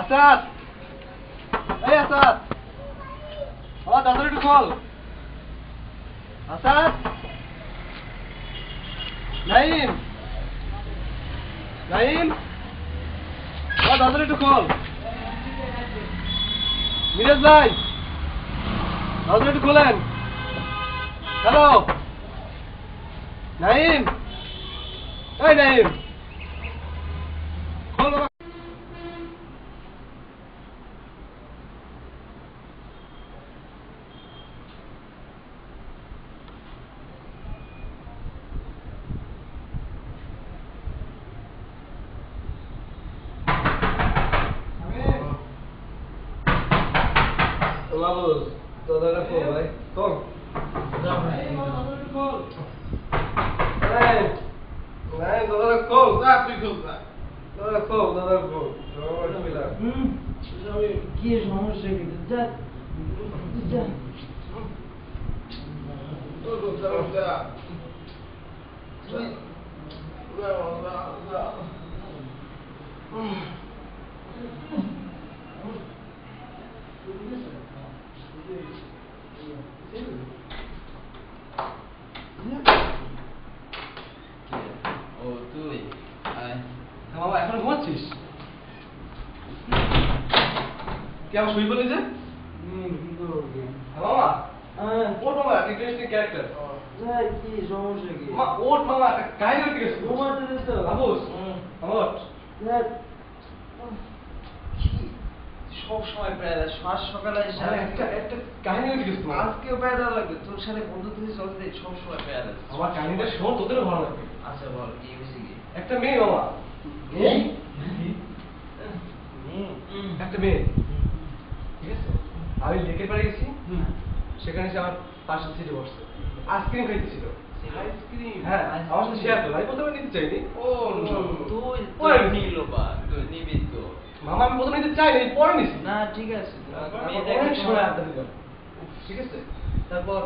আসাদ, এই আসাদ, আমার দাদুর একটু খোল। আসাদ, নাইম, নাইম, আমার দাদুর একটু খোল। মিরাজ ভাই, দাদুর একটু খোলেন। হ্যালো, নাইম, এই নাইম, খোল বাবা। Vamos, toda la forma, ¿eh? Con. Này, toda la col, da, fico, da. Toda la col, toda la col. Vamos a mirar. কি সমস্যা কি যা যা Todo, da. ও তুই মামা এখন ঘুমাচ্ছিস? কি আমার শুই বলি যে? কি করবি মামা হ্যাঁ ওট মামা ইন্টারেস্টিং ক্যারেক্টার। কি সমস্যা কি মা ওট মামা একটা কাহিনী হতে গেছে। ঘুমাতে দে তো বাবুস ওট। সব সময় প্যারা শ্বাস সকালে এসে একটা একটা কাহিনী হতে গেছে তোমার। আজকেও প্যারা লাগবে তোর সাথে বন্ধু তুই চলতে সব সময় প্যারা আমার কাহিনীটা শোন, তোদেরও ভালো লাগবে। আচ্ছা বল কি হয়েছে কি একটা মেয়ে মামা, একটা মেয়ে, ঠিক আছে? আমি লেকের পাড়ে গেছি, সেখানে সে আমার পাশের সিটে বসছে, আইসক্রিম খাইতেছিল। আইসক্রিম হ্যাঁ, আমার সাথে শেয়ার করলো। আমি প্রথমে নিতে চাইনি। ও তুই ওই নিল বা তুই নিবি তো মামা আমি প্রথমে নিতে চাইনি, পরে নিছি। না ঠিক আছে অনেক সময় আড্ডা দিলাম, ঠিক আছে? তারপর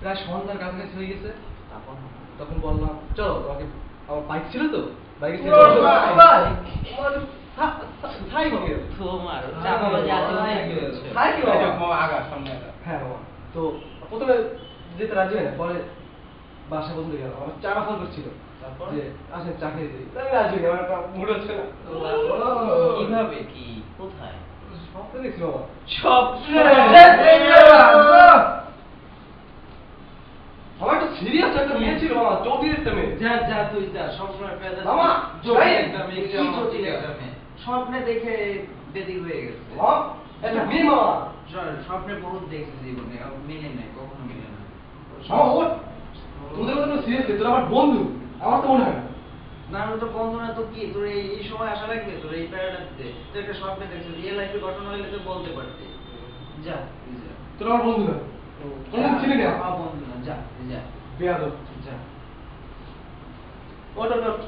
প্রায় সন্ধ্যার কাছাকাছি হয়ে গেছে, তখন বললাম চলো তোমাকে, আমার বাইক ছিল তো, বাইকে তোমার হ্যাঁ বাবা। তো প্রথমে যেতে রাজি হয় না, পরে বাসা বন্ধ হয়ে গেল। আমার চা ফোন করছিল যে আসেন চা খেয়ে দিই, আমি রাজি হই, আমার একটা মুড হচ্ছে না। কিভাবে কি কোথায় স্বপ্ন দেখছি বাবা, স্বপ্ন আমার একটা সিরিয়াস একটা মেয়ে ছিল বাবা, চৌধুরী একটা মেয়ে। যা যা তুই যা সবসময় প্যারা মামা, জটিল যাই। একটা মেয়ে কি জটিল একটা মেয়ে স্বপ্নে দেখে বেদিক হয়ে গেছে হ্যাঁ, একটা মেয়ে মামা। স্বপ্নে বহুত দেখছি জীবনে মিলে নাই কখনো মিলে না মামা ওর তোদের মতো সিরিয়াসলি তোর আমার বন্ধু, আমার তো মনে হয় না। না আমি তো বন্ধু না তো কি তোর এই সময় আসা লাগবে তোর এই প্যারাটা দিতে তুই একটা স্বপ্নে দেখছিস রিয়েল লাইফে ঘটনা হলে তুই বলতে পারতি যা তুই যা তোর আমার বন্ধু না, কোনদিন চিনি না। আমার বন্ধু না যা তুই যা বেয়াদব। যা ওট ওট ওট।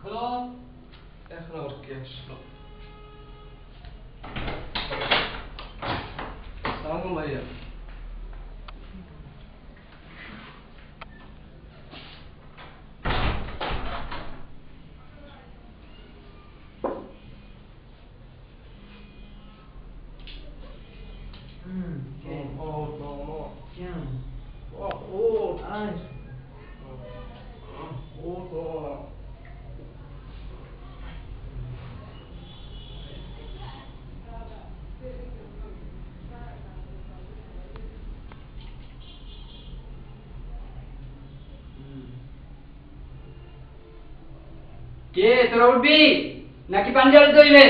খোলো। এখন আবার কে আসলো? সালাম ভাইয়া। কে তোরা উঠবি নাকি পাঞ্জাবে তৈবে?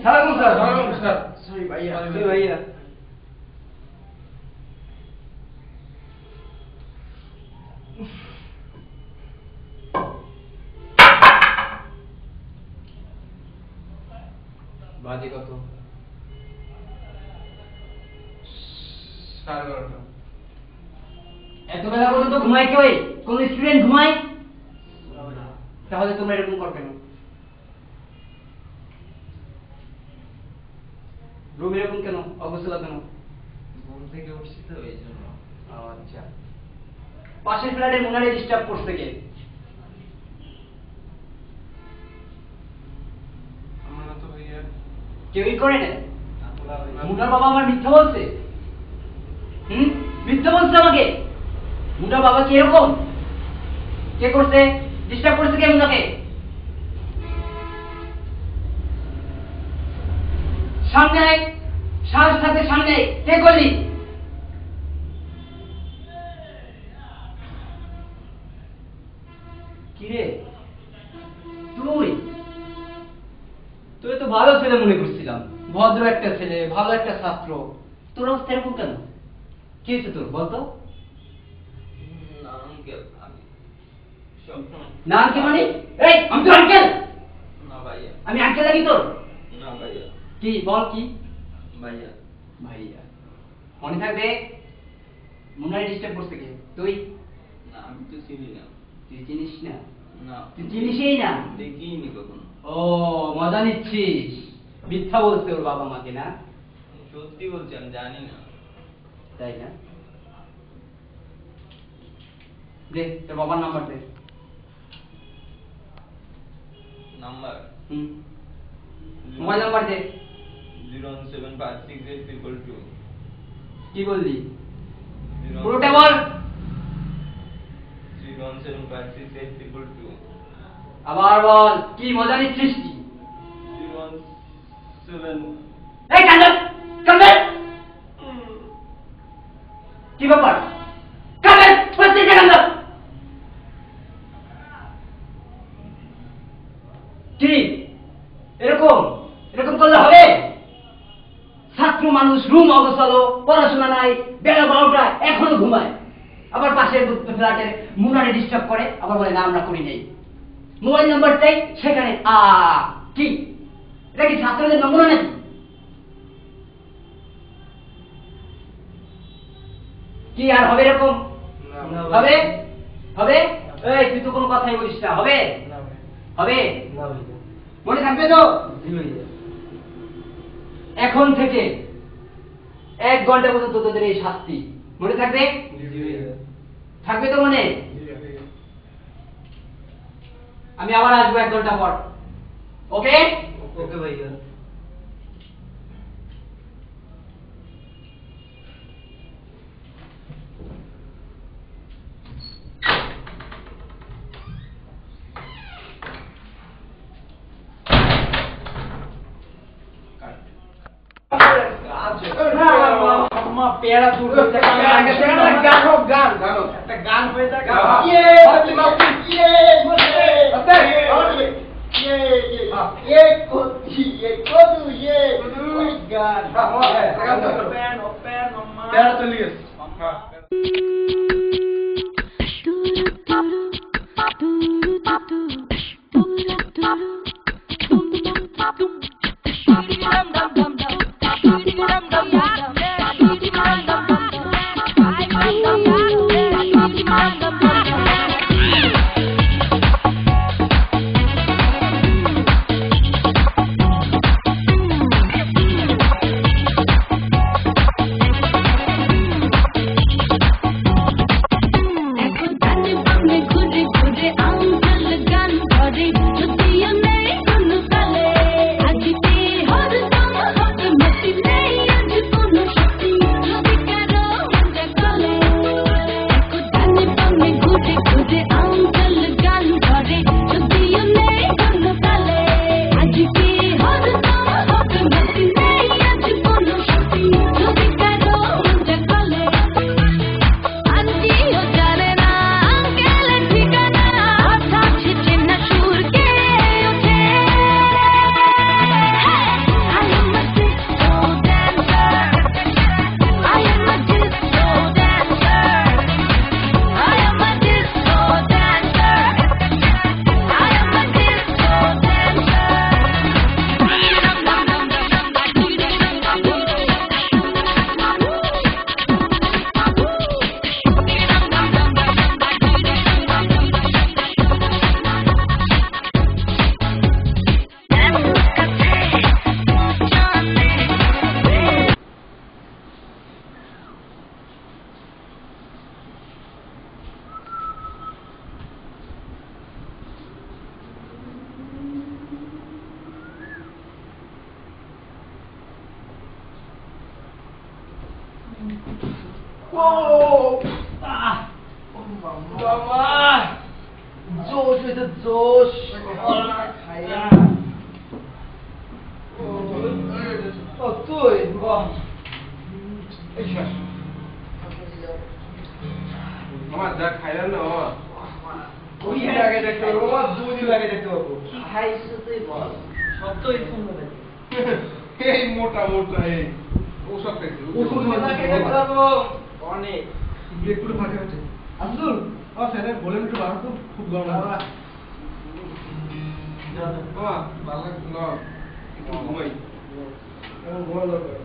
সালাম স্যার, সালাম স্যার। সরি ভাইয়া তুই ভাইয়া বাজে কত 12:30। এত বেলা পর্যন্ত ঘুমাই কই? কোন স্টুডেন্ট ঘুমায়? তাহলে তোমরা এরকম করো কেন? রুম এরকম কেন? অগোছালো কেন? ঘুম থেকে উঠছি তো এই জন্য আচ্ছা পাশের ফ্ল্যাটের মুনারে ডিস্টার্ব করছে কে? আমরা তো ভাইয়া কেউই করে না। মুনার বাবা আমার মিথ্যা বলছে। মিথ্যা বলছে আমাকে। মুনার বাবা কি এরকম? কে করছে? ডিস্টার্ব করছে কে মুনাকে? সামনে আয়, সাহস থাকতে সামনে আয়। কে করলি? কিরে তুই? তুই তো ভালো ছেলে মনে করছিলাম, ভদ্র একটা ছেলে, ভালো একটা ছাত্র। তোর অবস্থা এরকম কেন? কি হয়েছে তোর বলতো? না আঙ্কেল, আমি সবসময় না আঙ্কেল মানে? এই আমি তোর আঙ্কেল? না ভাইয়া, আমি আঙ্কেল লাগি তোর? না ভাইয়া, কি বল কি? ভাইয়া ভাইয়া মনে থাকবে। মুনারে ডিস্টার্ব করছে কে? তুই? না আমি তো চিনি না। তুই চিনিস না? না তুই চিনিসই না? দেখিনি কখনো। ও মজা নিচ্ছিস? মিথ্যা বলছে ওর বাবা মাকে না? সত্যি বলছি, আমি জানি না। তাই না? দে তোর বাবার নাম্বার দে। নাম্বার মোবাইল নাম্বার দে। 017568222। কি বললি? পুরোটা বল। 017568222। আবার বল। কি মজা নিচ্ছিস কি? 07 এই কান্দর কান্দর। কি ব্যাপার? কান্দর প্রত্যেক কান্দর। কি এরকম এরকম করলে হবে? ছাত্র মানুষ, রুম অগোছালো, পড়াশোনা নাই, বেলা 12টা এখনো ঘুমায়। আবার পাশের ফ্ল্যাটের মুনারে ডিস্টার্ব করে, আবার বলে না আমরা করি নাই। মোবাইল নাম্বার চাই, সেখানে কি এটা কি ছাত্রদের নমুনা নাকি? কি আর হবে এরকম? হবে হবে? এই তুই তো কোনো কথাই বলিস না। হবে না ভাই, হবে? না ভাইয়া। মনে থাকবে তো? জি ভাইয়া। এখন থেকে 1 ঘন্টা পর্যন্ত তোদের এই শাস্তি মনে থাকবে? জি ভাইয়া। থাকবে তো মনে? জি ভাইয়া। আমি আবার আসবো 1 ঘন্টা পর। ওকে? ওকে ভাইয়া। পেয়ারা দূর একটা গান হয়ে যাক। পেয়ারা চলে গেছে। ঘুরে ঘুরে আঙ্গুল গান ধরে যদি মামা জোশ হয়েছে জোশ খাইয়া ও তুই বাহ মামা যা খাইলাম না মামা দুদিন আগে দেখতে পারবো মামা, 2 দিন আগে দেখতে পারবো। কি খাইছো তুই বল শব্দই শুনবো না এই মোটা মোটা এই ওসব খাইছি ওষুধ আগে দেখতে পারবো। অনেক একটু ফাঁকা আছে আব্দুল আমার ফ্যানের ভলিউম একটু বাড়াও তো, খুব গরম লাগছে। মামা ভালো লাগছে না একটু ঘুমাই এখন ঘুমানো দরকার।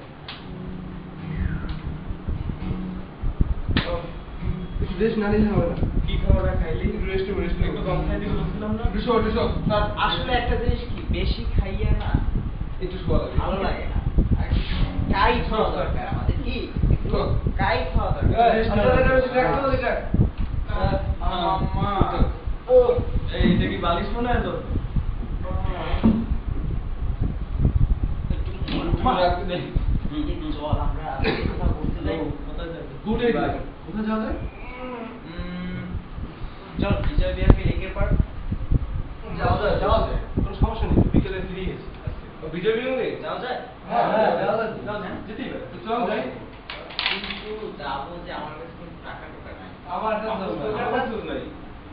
একটু রেস্ট না নিলে হবে না। কি খাওয়াটা খাইলি রেস্ট একটু কম খাইতে বলছিলাম না দুশো তার আসলে একটা জিনিস কি বেশি খাইয়া না একটু শোয়া লাগে ভালো লাগে না কাই খাওয়া দরকার আমাদের কি একটু কাই খাওয়া দরকার মামা ও এই এটা কি বালিশ মনে হয় তো রাখতে দে চল আমরা কথা বলতে যাই গুড আইডিয়া। কোথায় যাওয়া যায়? চল বিজয় বিহারকে লেকে পার যাওয়া যায় কোনো সমস্যা নেই, বিকেলে ফিরে গেছি। বিজয় বিজয় যাওয়া যায় হ্যাঁ যাওয়া যায়, যেতেই পারে। তো চল যাই। কিন্তু যাবো যে আমার কাছে কোনো টাকা টোকা নাই আমার কাছে তোর কাছে নাই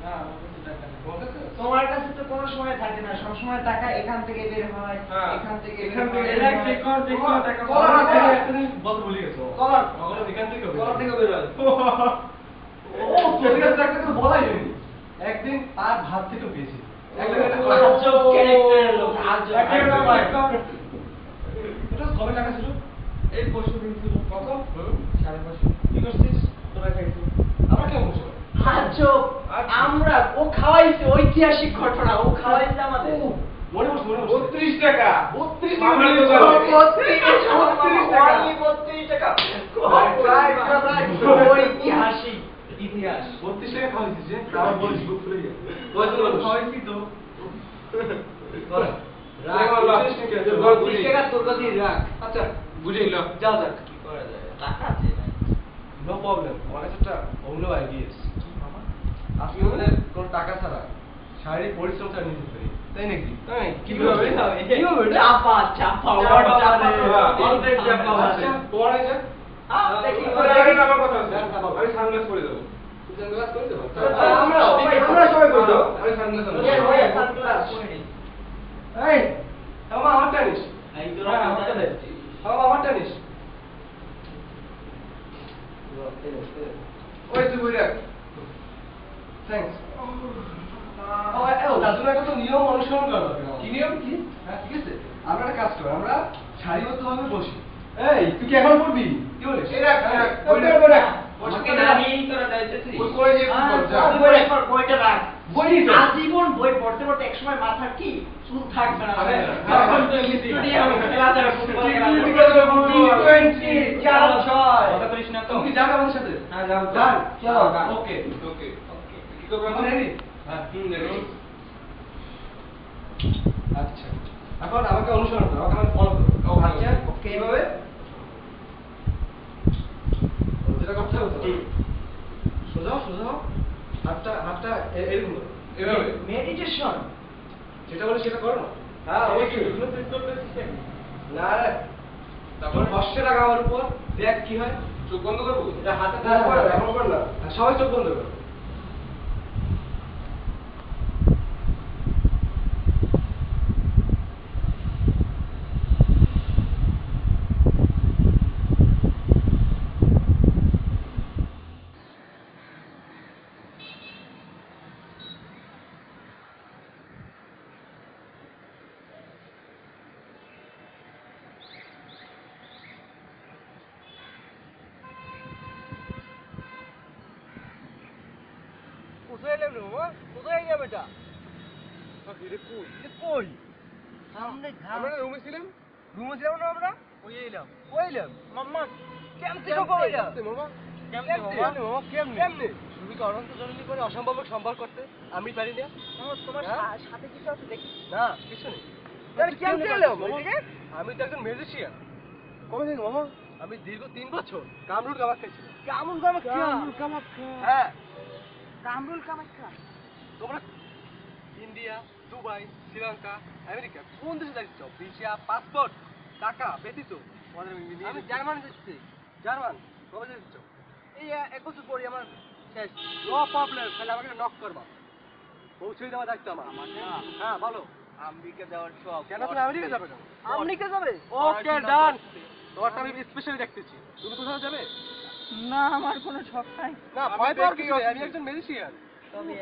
না আমার কাছে টাকা নাই তোমার কাছে? তোমার কাছে তো কোনো সময় থাকে না সব সময় টাকা এখান থেকে বের হয় হ্যাঁ, এখান থেকে এখান বের থেকে হয়। দেখো টাকা কলার পাওয়া হাতে যায়। একটা জিনিস বলতে ভুলে গেছো। কলার কলার এখান থেকে বের হয়। কলার থেকে বের হয় ও তোর কাছে একটা কথা বলাই হয়নি। একদিন তার ভাত থেকে বেশি। আজব ক্যারেক্টারের লোক আজব এটা কবে টাকা ছিল? এই পরশু দিন ছিল কত? 550 কি করছিস? তোরা খাইছিস আমরা কেমন বসে? আজব আমরা ও খাওয়াইছে ঐতিহাসিক ঘটনা ও খাওয়াইছে আমাদের মনে পড়ছে 32 টাকা 32 মামার টাকা। দোকানে। 32 টাকা ঐতিহাসিক ইতিহাস 32 টাকা খাওয়াইছিস যে? আমার বলছি বুক ফুলে গেছে। খাওয়াইছি তো বল। রাখ, রাখ। 32 টাকা তোর কাছে রাখ আচ্ছা, বুঝিল যাও যাক। কি করা যায় টাকা আছে না নো প্রবলেম। আমার কাছে একটা অন্য আইডিয়া আছে। আজকে আমাদের কোনো টাকা ছাড়া শারীরিক পরিশ্রম ছাড়া নিতে পারি, তাই নাকি? তাই কিভাবে? কিভাবে এটা? চাপা চাপা অর্ধেক চাপা আচ্ছা, তোমার আছে? দেখি আমার কথা আছে আমি সানগ্লাস পরে দেবো সানগ্লাস করে দেবো? আমরা সবাই করে দেবো। আমি সানগ্লাস এই, মামা আমারটা নিস। এই তো হ্যাঁ, আমারটা দে। মামা আমারটা নিস। ওই তুই বই রাখ থ্যাঙ্কস। তার জন্য একটা তো নিয়ম অনুসরণ করা দরকার। কি নিয়ম কি হ্যাঁ, ঠিক আছে। আমরা একটা কাজ করি, আমরা সারিবদ্ধভাবে বসি। এই, তুই কি এখন পড়বি? কি বলিস? এই রাখ, রাখ, বই রাখ, বই রাখ। বসকে না আমি তোরা দাইতেছিস ওই করে দিয়ে তুই কর, যা। বই রাখ বইটা রাখ বই নিস তো। আজীবন বই পড়তে পড়তে একসময় মাথার কি চুল থাকবে না থাকবে না। তখন তো স্টেডিয়াম খেলা যাবে ফুটবল খেলা যাবে T20, 4-6 কথা বলিস না তো তুমি কি যাবে আমাদের সাথে? হ্যাঁ যাও যান, চলো। যাও। ওকে। ওকে কি করব এখন ready? হ্যাঁ রেডি আচ্ছা। এখন আমাকে অনুসরণ করো, আমাকে ফলো করো। Okay, আচ্ছা, okay. কিভাবে? যেটা করতে হবে তো। সোজা হও, সোজা হও। হাতটা এরকম করো। এভাবে মেডিটেশন যেটা বলে সেটা করো না। হ্যাঁ, অবশ্যই। না রে। তারপর বসে রাখ আমার উপর, দেখ কি হয়। চোখ বন্ধ করবো এটা হাতে ধরে করো, এমন করো না। আর সবাই চোখ বন্ধ করো। কোথায় এলাম রে বাবা? কোথায় যাবে এটা? এটা কই কই? সামনে আমরা রুমে ছিলাম রুমে ছিলাম না আমরা? ওই এলাম। মাম্মা কেমনে কইলা? মামা কেমনে মামা? কেমনে? তুমি কি অনন্ত জননী করে অসম্ভবকে সম্ভব করতে? আমি পারি না? তোমার হ্যাঁ? সাথে কিছু আছে দেখি না, কিছু নেই। তাহলে কেমনে এলাম ওইদিকে? আমি তো একজন ম্যাজিশিয়ান। কবে থেকে মামা আমি দীর্ঘ 3 বছর কামরুল কামাখ্যা ছিল। কামরুল কামাখ্যা। হ্যাঁ, কামরুল কামাখ্যা। তোমরা ইন্ডিয়া, দুবাই, শ্রীলঙ্কা, আমেরিকা কোন দেশে যাচ্ছ? ভিসা, পাসপোর্ট, টাকা ব্যতীত আমি জার্মান যাচ্ছি। জার্মান কবে যাচ্ছ? এই 1 বছর পরে আমার শেষ। নো প্রবলেম, তাহলে আমাকে নক করবা, পৌঁছে দেওয়া দায়িত্ব আমার। হ্যাঁ বলো। আমেরিকা যাওয়ার শখ। কেন তুমি আমেরিকা যাবে কেন? আমেরিকা যাবে? ওকে ডান, তোমারটা আমি স্পেশালি দেখতেছি। তুমি কোথাও যাবে? না, আমার কোনো শখ নাই। না ভয় পাওয়ার কিছু নেই, আমি একজন ম্যাজিশিয়ান। তবে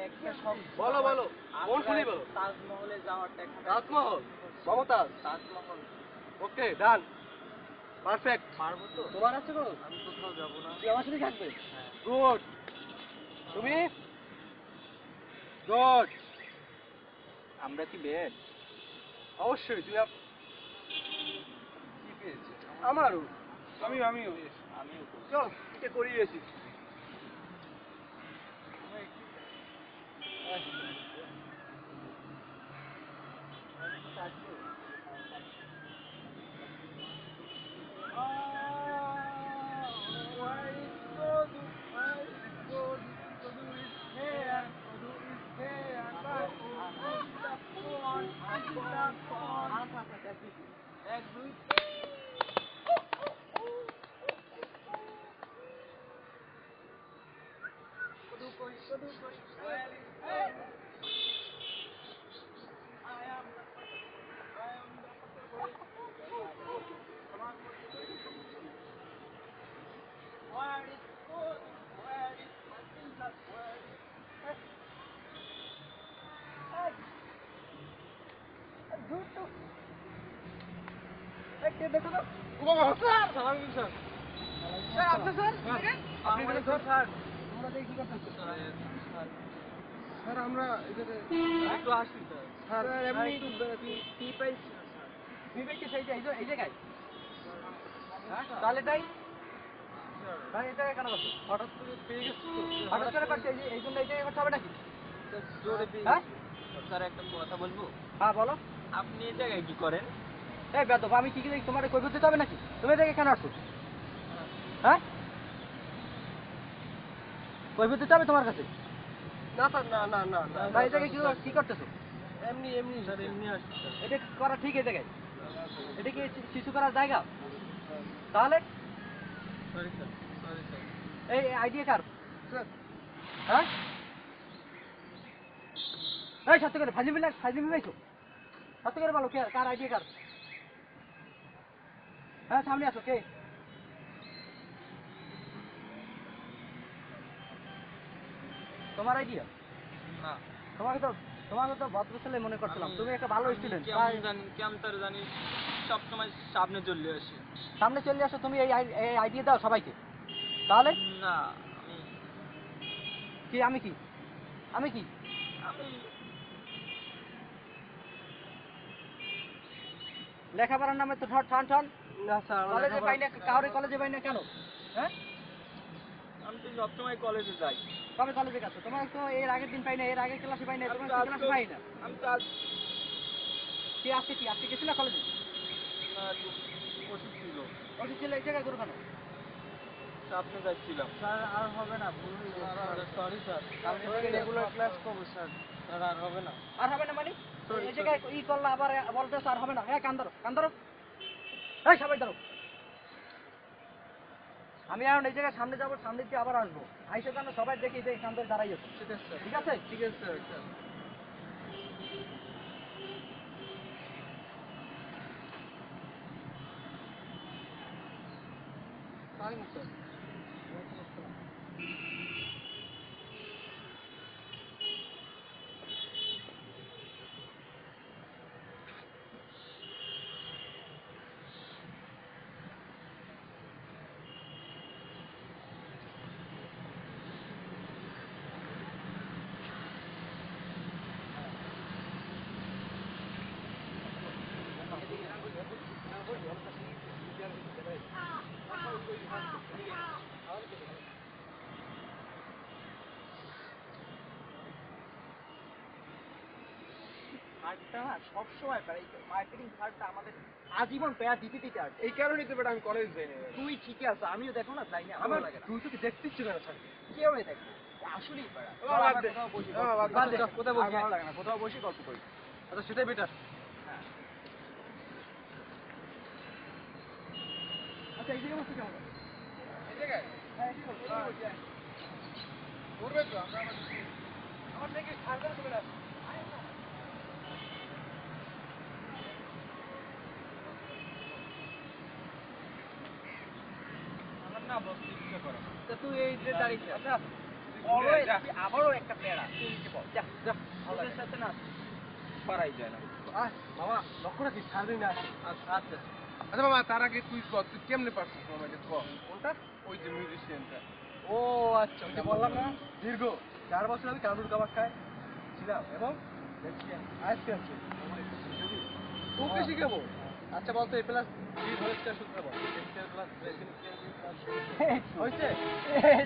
একটা শখ। বলো বলো, কোন শুনি বলো। তাজমহলে যাওয়ার একটা। তাজমহল, মমতাজ। তাজমহল। ওকে ডান, পারফেক্ট। পারবো তো? তোমার আছে কোনো? আমি কোথাও যাব না। তুই আমার সাথে থাকবে? হ্যাঁ। গুড। তুমি? গুড। আমরা কি বেড? অবশ্যই তুমি কি পেয়েছে? আমারও। আমিও আমিও চল এটা করিয়েছি। স্যার আমরা এটাতে একটু আসি স্যার। স্যার এমনি এই জায়গায় তাহলে তাই ভাই এই জায়গায় কেন বসো? হঠাৎ করে পেয়ে গেছো তো? হঠাৎ করে পাচ্ছি, এই জন্য এই জায়গায় করতে হবে নাকি? জোরে হ্যাঁ স্যার একটা কথা বলবো? হ্যাঁ বলো। আপনি এই জায়গায় কি করেন? এই বেদব, আমি কি তোমার কৈফিয়ত দিতে হবে নাকি? তুমি এই জায়গায় কেন আসছো? হ্যাঁ কৈফিয়ত দিতে হবে তোমার কাছে? না স্যার, না না না না, এই জায়গায় কি করতেছো? এমনি এমনি স্যার, এমনি আসছি। এটা করা ঠিক এই জায়গায়? এটা কি শিশু করার জায়গা? তাহলে সরি স্যার, সরি স্যার। এই আইডিয়া কার? স্যার হ্যাঁ এই সত্য করে ফাইজলিমি পাইছো? সত্য করে বলো, কে কার আইডিয়া কার? হ্যাঁ সামনে আসো, কে? তোমার আইডিয়া? না। তোমাকে তো ভদ্র ছেলে মনে করছিলাম, তুমি একটা ভালো স্টুডেন্ট। কেমন তার জানি সবসময় সামনে চলে আসি। সামনে চলে আসো, তুমি এই আইডিয়া দাও সবাইকে। তাহলে না কি আমি কি আমি কি আমি লেখাপড়ার নামে তো ঠন ঠন। কলেজে পাই না, কাউরে কলেজে পাই না কেন? হ্যাঁ আমি তো সবসময় কলেজে যাই। কবে কলেজে গেছো? তোমার তো এর আগের দিন পাই না, এর আগের ক্লাসে পাই না, তোমার ক্লাসে পাই না। আমি তো আজ কি আজকে গেছিল কলেজে? ওষুধ ছিল, ওষুধ ছিল এই জায়গায় করো কেন? সামনে যাচ্ছিলাম। স্যার আর হবে না, সরি স্যার, কালকে থেকে রেগুলার ক্লাস করবো স্যার। স্যার আর হবে না। আর হবে না মানে? এই জায়গায় ই করলে আবার বলতেছো আর হবে না। হ্যাঁ কান ধরো এই সবাই ধরো। আমি এখন এই জায়গায় সামনে যাবো, সামনে দিয়ে আবার আসবো, আইসে যেন সবাই দেখি যে এখান থেকে দাঁড়াই আছে। ঠিক আছে স্যার, ঠিক আছে? ঠিক আছে স্যার। Thank you. স্যারটা না সবসময় প্যারা মার্কেটিং স্যারটা আমাদের আজীবন প্যারা দিতে দিতে আসে। এই কারণেই তো বেটা আমি কলেজ যাই না এবার। তুই ঠিকই আছে, আমিও দেখো না যাই না, আমার আমার লাগে না। তুই তো কি দেখতেই ছিল না স্যার কেউ দেখো আসলেই প্যারা। ও, বাদ দে। কোথাও বসি ও, বাদ দে। বাদ দে, কোথায় বসি? আর ভালো লাগে না, কোথাও বসি গল্প করি। আচ্ছা সেটাই বেটার। হ্যাঁ। আচ্ছা এই জায়গায় বসতে কেমন হয়? এই জায়গায়? হ্যাঁ এই জায়গায় বসি, হ্যাঁ। করবে তো, আমরা আবার আমার থেকে ঠান্ডা চলে আসে। আমার না বসতে ইচ্ছে করে। তা তুই এই যে দাঁড়িয়ে আচ্ছা Always যা। তুই আবারও একটা প্যারা। তুই নিচে বল। যা, যা ওদের সাথে না পারাই যায় না। আয় মামা লক্ষ্য রাখিস সারাদিন আসে। আচ্ছা আচ্ছা আচ্ছা মামা, তার আগে তুই কর, তুই কেমনে পারছিস মামা এটা কর? কোনটা? ওই যে মিউজিশিয়ানটা। ও আচ্ছা ওই যে বললাম না দীর্ঘ 4 বছর আমি কামরুল কাবাব খাই ছিলাম এবং আইসক্রিম ছিল। তোকে শিখাবো। আচ্ছা বলতো এ প্লাস বি হোল স্কয়ার সূত্র বল। হয়েছে?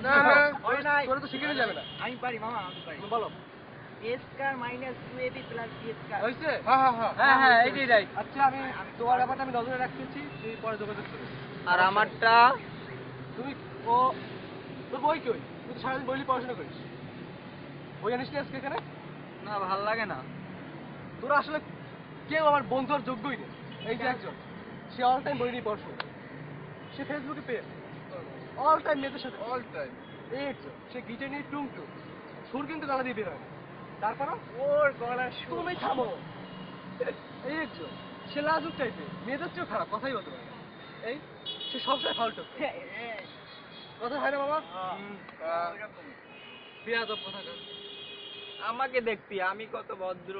না, না। হয় নাই। তোরা তো শিখে যাবে না। আমি পারি মামা, আমি পারি। বলো a square minus 2ab plus b square. হয়েছে? হ্যাঁ হ্যাঁ হ্যাঁ। হ্যাঁ হ্যাঁ এইটাই রাইট। আচ্ছা আমি তোমার ব্যাপারটা আমি নজরে রাখতেছি, তুই পরে যোগাযোগ করিস। আর আমারটা তুমি ও তোর বই কই? তুই তো সারাদিন বইলি পড়াশোনা করিস। বই আনিস নি আজকে এখানে? না ভাল লাগে না। তোরা আসলে কেউ আমার বন্ধু আর যোগ্যই নেই। এই যে একজন সে অল টাইম বই নিয়ে পড়াশোনা করে। সে ফেসবুকে পেয়ে অল টাইম মেয়েদের সাথে অল টাইম। এই একজন সে গিটার নিয়ে টুং টুং সুর কিন্তু গলা দিয়ে বের হয় না। তারপরও ওর গলার সুর। তুমি থামো। এই একজন সে লাজুক টাইপের মেয়েদের চেয়েও খারাপ, কথাই বলতে পারে না। এই সে সবসময় ফালতু কথা হয় না বাবা। বেয়াদব কথা কর। আমাকে দেখবি আমি কত ভদ্র।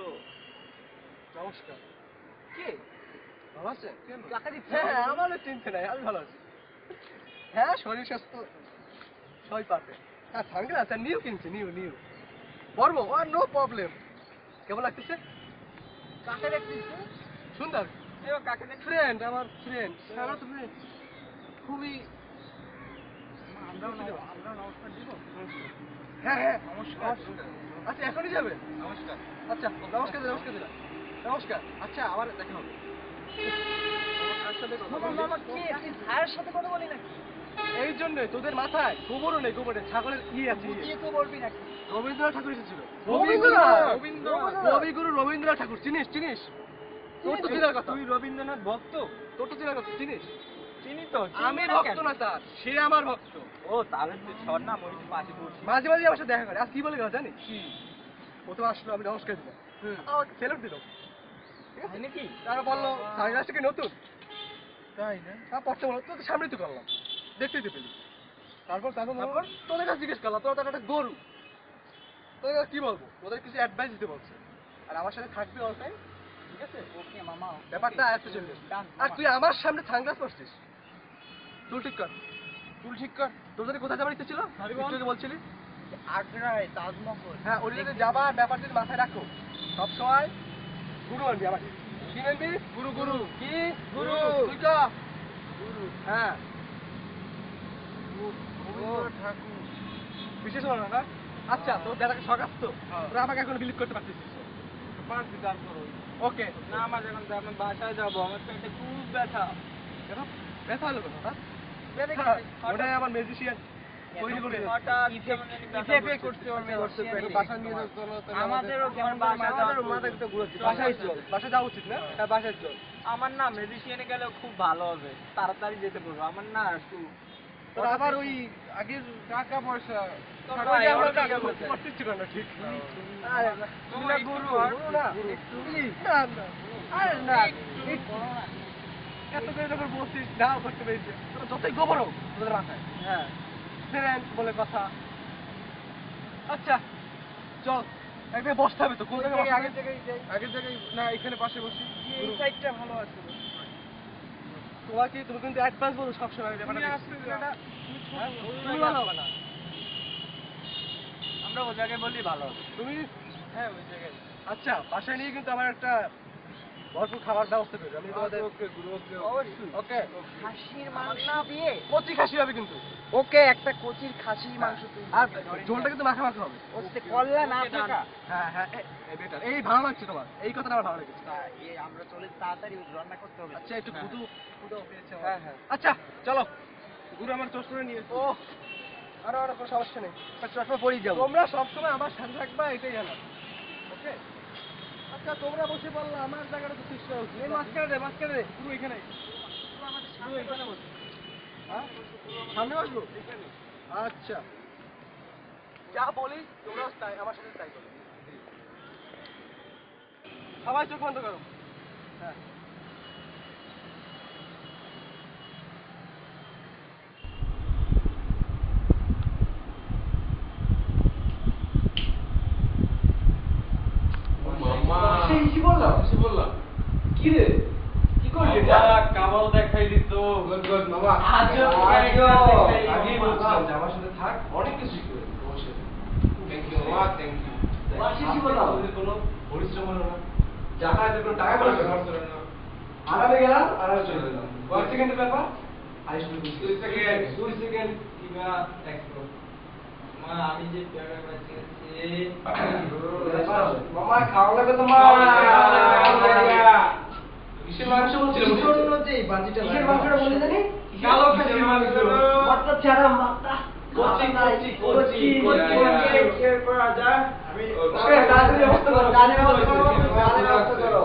নমস্কার। কে? ভালো আছেন? কেন? টাকা দিচ্ছে? হ্যাঁ, আমারও চিনতে নাই, আমি ভালো আছি। হ্যাঁ, শরীর স্বাস্থ্য সবই পারফেক্ট। হ্যাঁ, সানগ্লাস আর নিউ কিনছি, নিউ। বর্ম, আর নো প্রবলেম। কেমন লাগতেছে? কাকে দেখছিস? সুন্দর। কাকে দেখছিস? ফ্রেন্ড, আমার ফ্রেন্ড। আমার তো friend। খুবই আমরাও নমস্কার দিব। হ্যাঁ। নমস্কার। আচ্ছা, এখনই যাবেন? নমস্কার। আচ্ছা, নমস্কার দিলাম। নমস্কার। আচ্ছা, আবার দেখা হবে। কার সাথে কথা মামা বললি? মামা কে? তুই ভাইয়ের সাথে কথা বলি নাকি? এই জন্যই তোদের মাথায় গোবরও নেই, গোবরের ছাগলের আছে বুঝিয়ে তো বলবি নাকি? রবীন্দ্রনাথ ঠাকুর এসেছিল। রবীন্দ্রনাথ। কবিগুরু রবীন্দ্রনাথ ঠাকুর চিনিস? তোর তো চিনার কথা। তুই রবীন্দ্রনাথ ভক্ত? তোর তো চিনার কথা, চিনিস? চিনি তো। আমি ভক্ত না তার, সে আমার ভক্ত। ও তাহলে তুই ছড় না মই পাশে পড়ছি। মাঝে মাঝে আমার সাথে দেখা করে। আর কি বলে গেল জানিস? প্রথমে আসলো, আমি নমস্কার দিলাম। আমাকে সেলুট দিল। তাই নাকি? তারপর বললো সানগ্লাসটা কি নতুন? তাই না? পড়তে বলো, তোর তো সামনেই তো করলাম, দেখতেই তো পেলি। তারপর তোদের কাছে জিজ্ঞেস করলাম, তোরা তো একটা গরু, তোদের কাছে কি বলবো? তোদের কিছু অ্যাডভাইস দিতে বলছে, আর আমার সাথে থাকবি অল টাইম, ঠিক আছে? ওকে মামা। ব্যাপারটা আয়ত্তে চলবে। Done, আর মামা। তুই আমার সামনে সানগ্লাস পরছিস, চুল ঠিক কর। চুল ঠিক কর। তোদের কোথায় যাবার ইচ্ছে ছিল? একটু আগে বলছিলি। আগ্রায় তাজমহল। হ্যাঁ, ওই জায়গায় যাবার ব্যাপারটা যদি মাথায় রাখো, সবসময় গুরু আনবি আমাকে। কি আনবি? গুরু। কি? গুরু। তুই কা? হ্যাঁ, রবীন্দ্রনাথ ঠাকুর। বিশেষ হলো না? আচ্ছা, তোর দাদাকে শখ আসতো, হ্যাঁ। তোরা আমাকে এখন বিলিভ করতে পারছিস। পারছি, তারপর ওই। ওকে। না আমার যখন আমি বাসায় যাবো আমার পেটে খুব ব্যথা। কেন? ব্যথা হলো কেন? হ্যাঁ? ব্যথা ওটাই আমার ম্যাজিশিয়ান তৈরি করে দিয়েছে। হঠাৎ কেমন জানি ব্যথা Effect করছে ওর মেয়ে। একটু বাসায় নিয়ে যাও, চলো, তাহলে আমাদেরও কেমন আমাদেরও মাথা একটু ঘুরাচ্ছে। বাসায় চল, বাসায় যাওয়া উচিত না? হ্যাঁ, বাসায় চল। আমার না মেডিসিনে গেলে খুব ভালো হবে, তাড়াতাড়ি যেতে পারবো। আমার না একটু তোর আবার ওই আগের টাকা পয়সা। তোর ওই ভাই যে আমরা ওর টাকা দিকে বলছে। করতে ইচ্ছে করে না, ঠিক। আরে, তুমি তুমি না একটু গুরু, বড়, গুরু না? একটু। না, না। আরে না, একটু বড় না। এত করে যখন বলছিস, নাও করতে পেরেছে। তোরা যতই গোবর হোক, তোদের মাথায়। হ্যাঁ ফ্রেন্ড বলে কথা। আচ্ছা, চল। একদিন বসতে হবে তো, কোন জায়গায় বসতে হবে? আগের জায়গায় যাই। আগের জায়গায় না, এখানে পাশে বসি। এই সাইডটা ভালো আছে। তুমি কিন্তু অ্যাডভান্স বলো সবসময় ব্যাপারটা। তুমি আসতে দাও। হ্যাঁ? তুমি ভালো হবে না। আমরা ওই জায়গায় বললেই ভালো হবে। তুমি হ্যাঁ ওই জায়গায়। আচ্ছা, বাসায় নিয়ে কিন্তু আমার একটা ভরপুর খাবার ব্যবস্থা করবে আমি তোমাদের অবশ্যই। ওকে খাসির মাংস দিয়ে কচি খাসি হবে কিন্তু ওকে একটা কচির খাসির মাংস তুই আর ঝোলটা কিন্তু মাখা মাখা হবে ওতে কল্লা না থাকা হ্যাঁ হ্যাঁ বেটার এই ভালো লাগছে তোমার এই কথাটা আমার ভালো লেগেছে আমরা চলে তাড়াতাড়ি রান্না করতে হবে আচ্ছা একটু হ্যাঁ। ফুটো পেয়েছে হ্যাঁ, হ্যাঁ। আচ্ছা চলো গুরু আমার চশমা নিয়ে ও আর কোনো সমস্যা নেই চশমা পরেই যাবো তোমরা সবসময় আমার সাথে থাকবা এটাই জানো ওকে আচ্ছা তোমরা বসে বললা আমার জায়গাটা তো ঠিক করা উচিত এই মাঝখানে রে পুরো এখানে পুরো এখানে বসে হ্যাঁ সামনে বসবো আচ্ছা যা বলি তোমরা তাই আমার সাথে তাই করো সবাই চোখ বন্ধ করো হ্যাঁ কি রে কি করলি এটা কামাল দেখাই দিত গুড গুড মামা আজব আগেই বলছিলাম যে আমার সাথে থাক অনেক কিছু শিখবে অবশ্যই থ্যাংক ইউ মামা থ্যাংক ইউ বাসি বলো কোনো পরিশ্রম হলো না যাতায়াতের কোনো টাকা পয়সা খরচ হলো না আরামে গেলাম আরামে চলে এলাম কয়েক সেকেন্ডের ব্যাপার আইসবে 2 সেকেন্ড কিংবা 1 সেকেন্ড মা আমি যে পেয়ারা বাঁচিয়েছি মামা খাওয়া লাগে তোমার কিসের মাংস বলছিল কিসের মাংসটা বলে জানি কালো কিসের মাংস মাত্রা ছাড়া মাত্রা কচি শেয়ার করা যায় আমি ওকে তাড়াতাড়ি ব্যবস্থা করো তাড়াতাড়ি ব্যবস্থা করো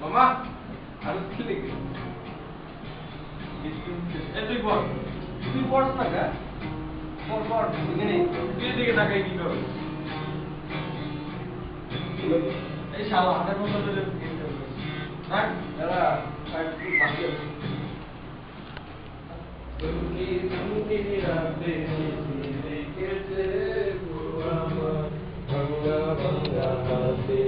মামা আর কি লিখবি তুই বল তুই পড়ছ না কা পর এখানে তুই দিকে তাকাই কি করবে এই শালা হাতের মতো ধরে থাক দাদা বাকি তুমি রাতে রেখেছে আমার ভাঙা ভাঙা হাতে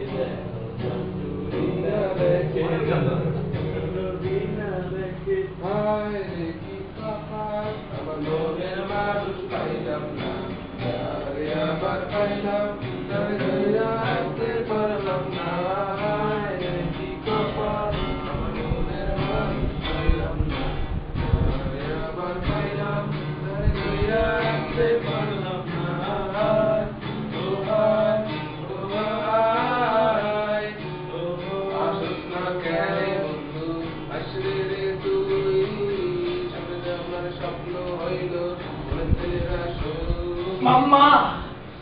মাম্মা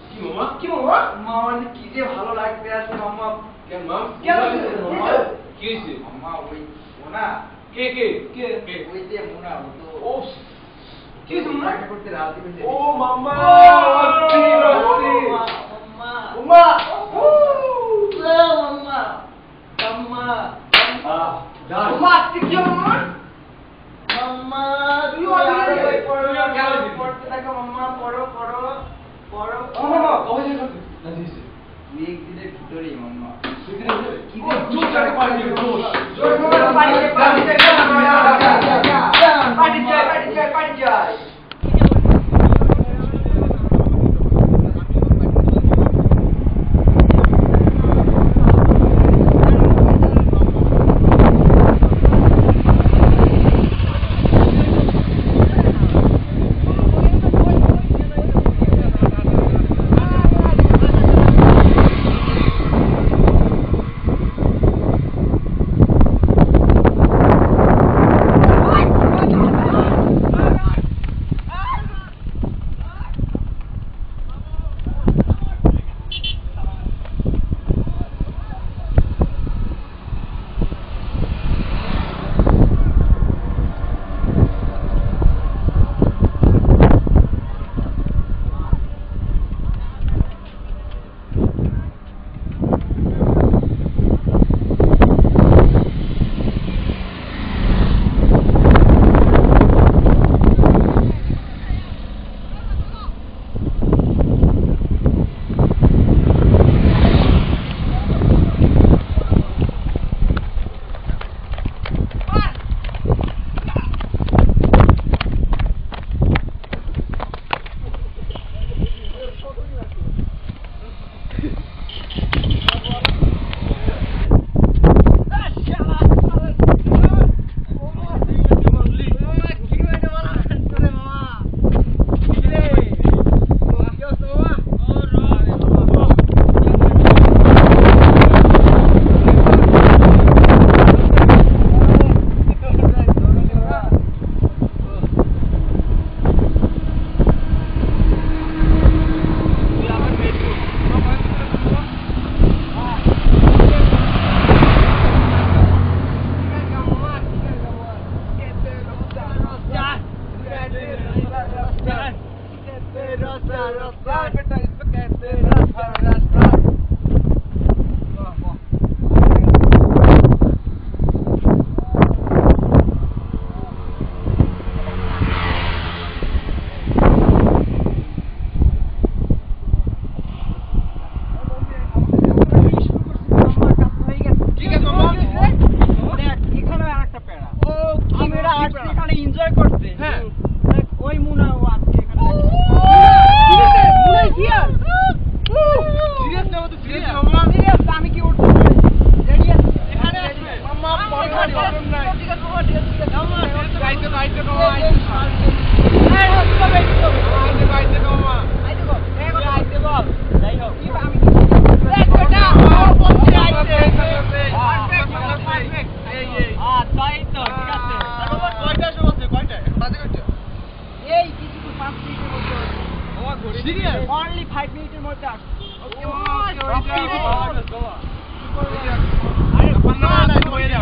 কি মামা কি মামা মামা কি যে ভালো লাগতে আছে মাম্মা কেন মাম কেন মামা কি হয়েছে মামা ওই মোনা কে কে কে কে ওই যে মোনা ও তো ও কি হয়েছে মামা দেখা করতে রাজি হয়েছে ও মামা মাম্মা মাম্মা মাম্মা মাম্মা মাম্মা আজকে কি হলো মাম্মা মাম্মা তুই আরো বই পড়ো গেল পড়তে থাকো মাম্মা পড়ো পড়ো পড়ো মামা কবে যাবে রাজি হয়েছে দুই একদিনের ভিতরেই মাম্মা তুই কি হবে কি ও জোর করে পারি জোর জোর করে পানি চাই পানি চাই মধ্যে আসছি। ওকে মামা, ওকে হয়ে যাও। আরে পান্না না, তুমি বয়ে যাও।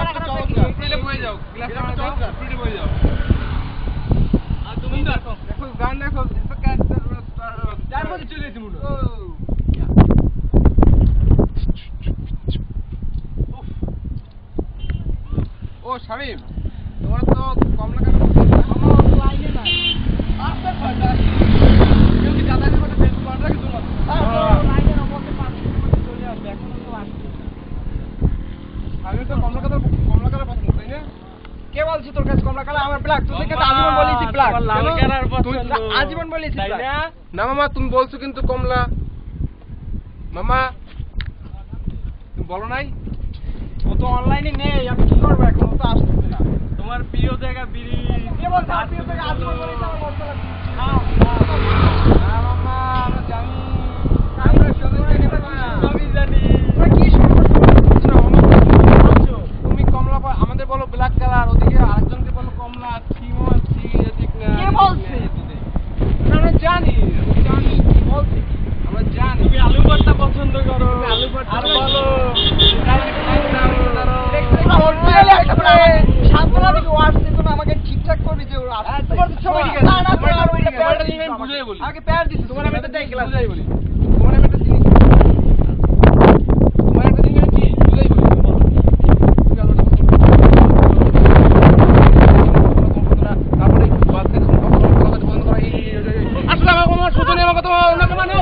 ফ্রিতে বয়ে যাও। গ্লাস নাও যাও। ফ্রিতে বয়ে যাও। আর তুমি দেখো গান দেখো চার বছর চলে গেছি মনে হয়। ও শামিম, তোমার তো কমলা কেন পছন্দ? আমার তো লাইনে না। আস্তে ফাটা কেউ কি দাদাকে বলে বেশ মান রাখে তোমার লাইনের অবস্থা 5 মিনিট চলে আসবে, এখনো তো আসছে। শামিম তো কমলা কালার পছন্দ, তাই না? কে বলছি তোর কাছে কমলা কালার? আমার ব্ল্যাক। তুই থেকে আজীবন বলেছি ব্ল্যাক। লাল কালার তুই পছন্দ আজীবন বলেছি তাই black। না? না মামা, তুমি বলছো কিন্তু কমলা। মামা, তুমি বলো নাই? ও তো অনলাইনে নেই, আমি কি করবো এখন? ও তো আসতেছে না। তোমার প্রিয় জায়গা ব্রিজ কে বলছে আমার প্রিয় থেকে আজীবন বলেছি আমার মস্ত লাগছে? না মামা, আমরা জানি। আমরা সবাই জানি বাবা, সবই জানি তোমরা কি শুরু করছো? বুঝছো না মামা? তুমি কমলা আমাদের বলো ব্ল্যাক কালার, ওদিকে আরেকজনকে বলো কমলা, থিমও আছে এদিক না। কে বলছে? আমরা জানি, বলছে কি? আমরা জানি। তুমি আলু ভর্তা পছন্দ করো তুমি আলু ভর্তা আর পছন্দ বলো অরিজিনালি আসলে সান্তনা দিকে ও আসছে, তুমি আমাকে ঠিকঠাক করবি যে ও আসছে। তোমার তো সবাই ঠিক আছে। না, না, তোমার তোমার একটা ওইটা পেয়ার জিনিস দিছিস আমি বুঝাই বলি। আমাকে পেয়ার দিছিস। তোমার আমি একটা জিনিস বুঝাই বলি। তোমার আমি একটা জিনিস কি বুঝাই বলি। তুমি আলুটা পছন্দ করো। তারপরে বাদ থেকে কথা বন্ধ করা। আসলে আমার কোনো সুযোগ নেই, আমার কথা অন্যকে মানে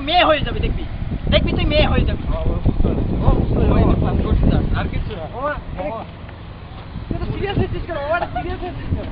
মেয়ে হয়ে যাবে, দেখবি দেখবি তুই মেয়ে হয়ে যাবি। আর কিছু না সিরিয়াস হয়েছিস কেন? সিরিয়াস হয়েছিস কেন?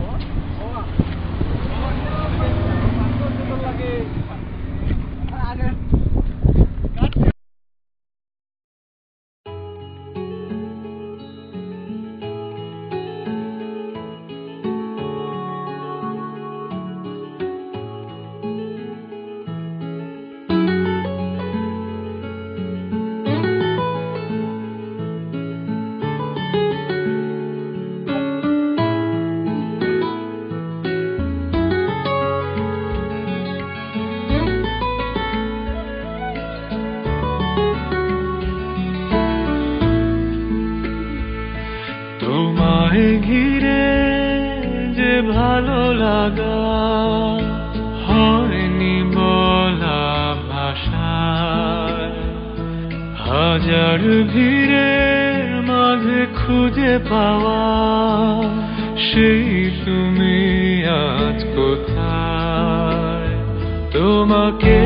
তোমায় ঘিরে যে ভালো লাগা হয়নি বলা ভাষায়, হাজার ভিড়ের মাঝে খুঁজে পাওয়া সেই তুমি আজ কোথায়? তোমাকে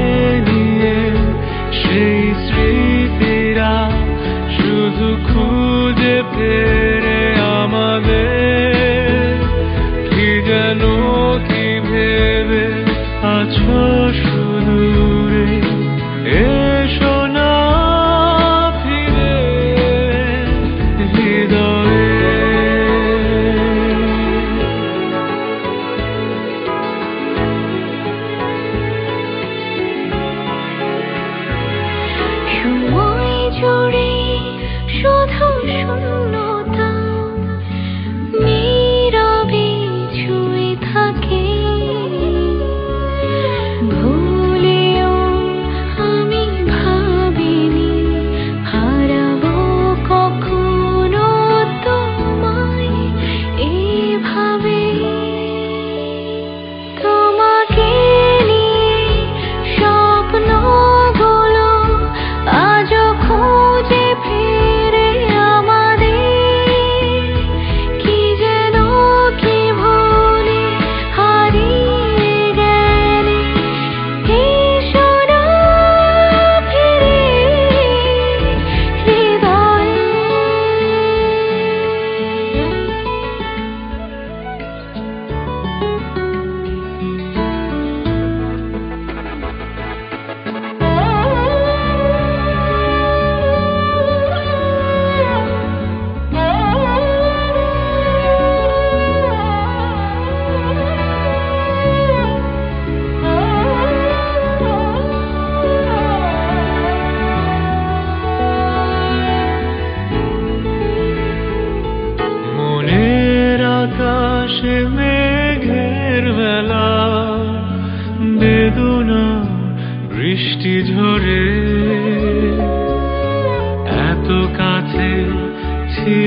নিয়ে সেই স্মৃতিরা শুধু খুঁজে ফেরে আমাদের, কি যেন কি ভেবে আছো সুদূরে, এসো না ফিরে হৃদয়ে। সময় জুড়ে শুধু শূন্যতা।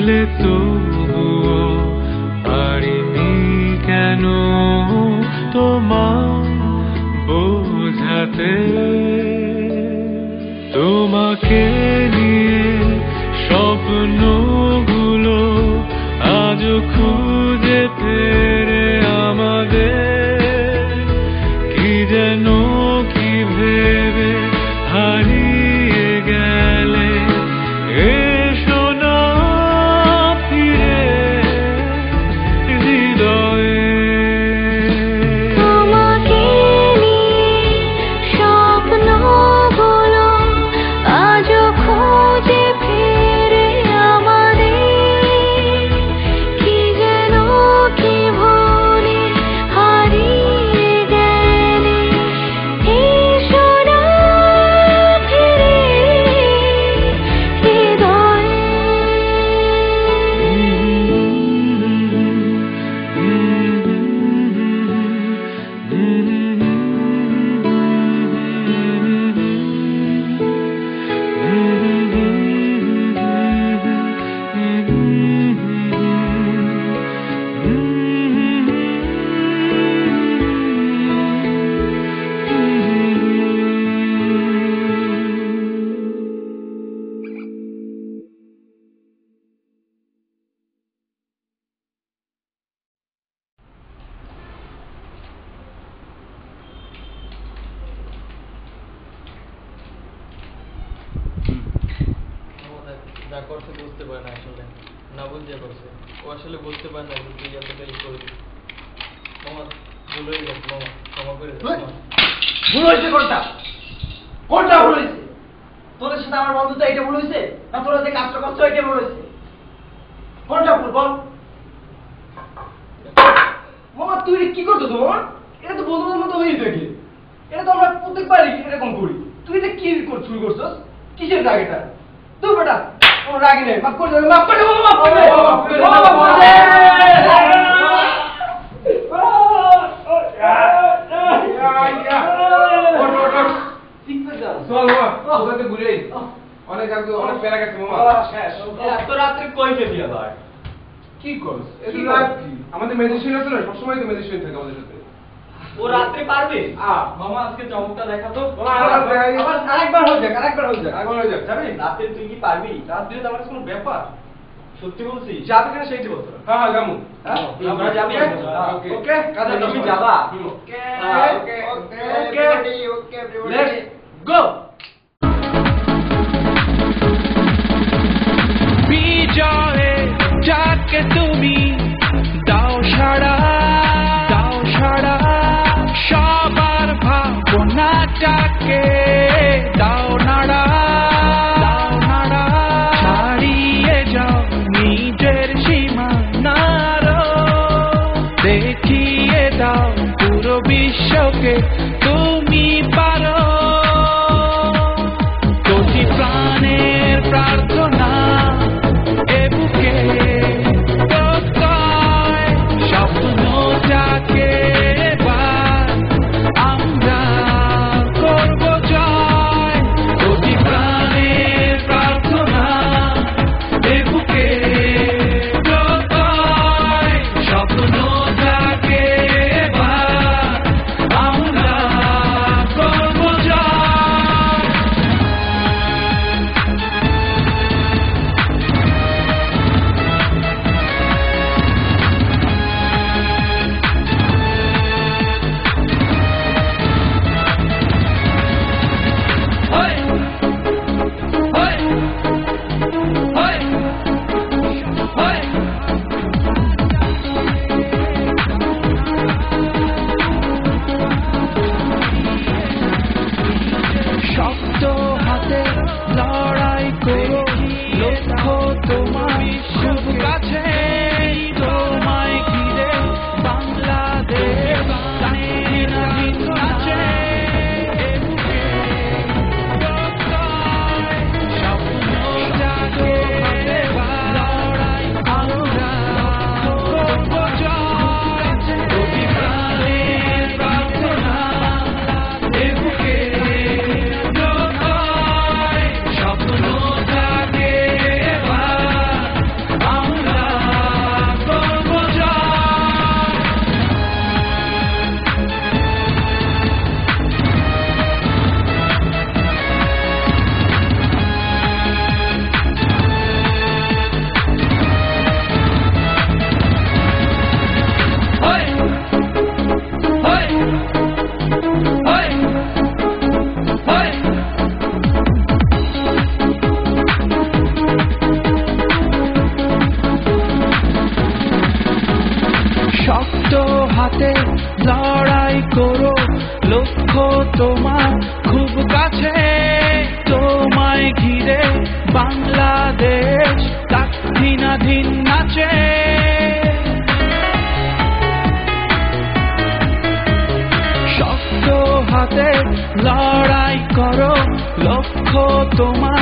দিলে তবুও পারিনি কেন তোমায় বোঝাতে তোমাকে নিয়ে স্বপ্নগুলো আজও খুঁজে ফেরে আমাদের কি যেন কি ভেবে হারিয়ে গেলে এসো না ফিরে হৃদয়ে তোমাকে নিয়ে স্বপ্নগুলো আজও খুঁজে ফিরে আমাদের কি যেন কি ভুলে হারিয়ে গেলে এসো না ফিরে হৃদয়ে যা করছে বুঝতে পারে না আসলে, না বুঝিয়ে করছে। ও আসলে বুঝতে পারে না যে তুই এতটাই করবি। মামা ভুল হয়ে গেছে, মামা ক্ষমা করে দে মামা। ভুল হয়েছে কোনটা? কোনটা ভুল হয়েছে? তোদের সাথে আমার বন্ধুত্ব এটা ভুল হয়েছে, না তোরা যে কাজটা করছো এটা ভুল হয়েছে? কোনটা ভুল বল? মামা তুই কি করছো তো মামা? এটা তো বন্ধুদের মতো হয়েই থাকে, এটা তো আমরা প্রত্যেকবারই এরকম করি। তুই এটা কি শুরু করছস? কিসের রাগ এটা? তুই বেটা কোনো রাগই নেই, মাফ করে দে, মাফ করে দে মামা, মাফ করে দে, মাফ করে দে, মাফ করে দে। চল মামা, ওখানে ঘুরেই অনেক আগে অনেক পেরা গেছে মামা। এত রাত্রে কই গেলি আবার? কি করছ? আমাদের ম্যাজিশিয়ান আছে না, সবসময় তো ম্যাজিশিয়ান থাকে আমাদের সাথে। ও রাত্রে পারবে? মামা আজকে চমকটা দেখা তো। আবার আরেকবার হয়ে যাক, আরেকবার হয়ে যাক। আগে হয়ে যাক, যাবি? রাতে তুই কি পারবি? রাত্রে তো আমার কাছে কোনো ব্যাপার। সত্যি বলছিস? যাবে কিনা সেইটি বলতো। হ্যাঁ হ্যাঁ যাবো। আমরা যাবি? ওকে ওকে কাজে তুমি যাবা? ওকে ওকে ওকে everybody, okay everybody. Let's go. বিজয়ে যাকে তুমি দাও সাড়া সবার ভাবনাটাকে দাও নাড়া ছাড়িয়ে যাও নিজের সীমানারও দেখিয়ে দাও পুরো বিশ্বকে তুমি পারো প্রতি প্রাণের প্রার্থনা এ বুকে প্রত্যয় স্বপ্ন যাকে এবার আমরা করব জয় প্রতি প্রাণের প্রার্থনা এ বুকে প্রত্যয় স্বপ্ন যাকে এবার আমরা শক্ত হাতে লড়াই করো, লক্ষ্য তোমার খুব কাছে। তোমায় ঘিরে বাংলাদেশ স্বাধীনাধীন নাচে। শক্ত হাতে লড়াই করো, লক্ষ্য তোমার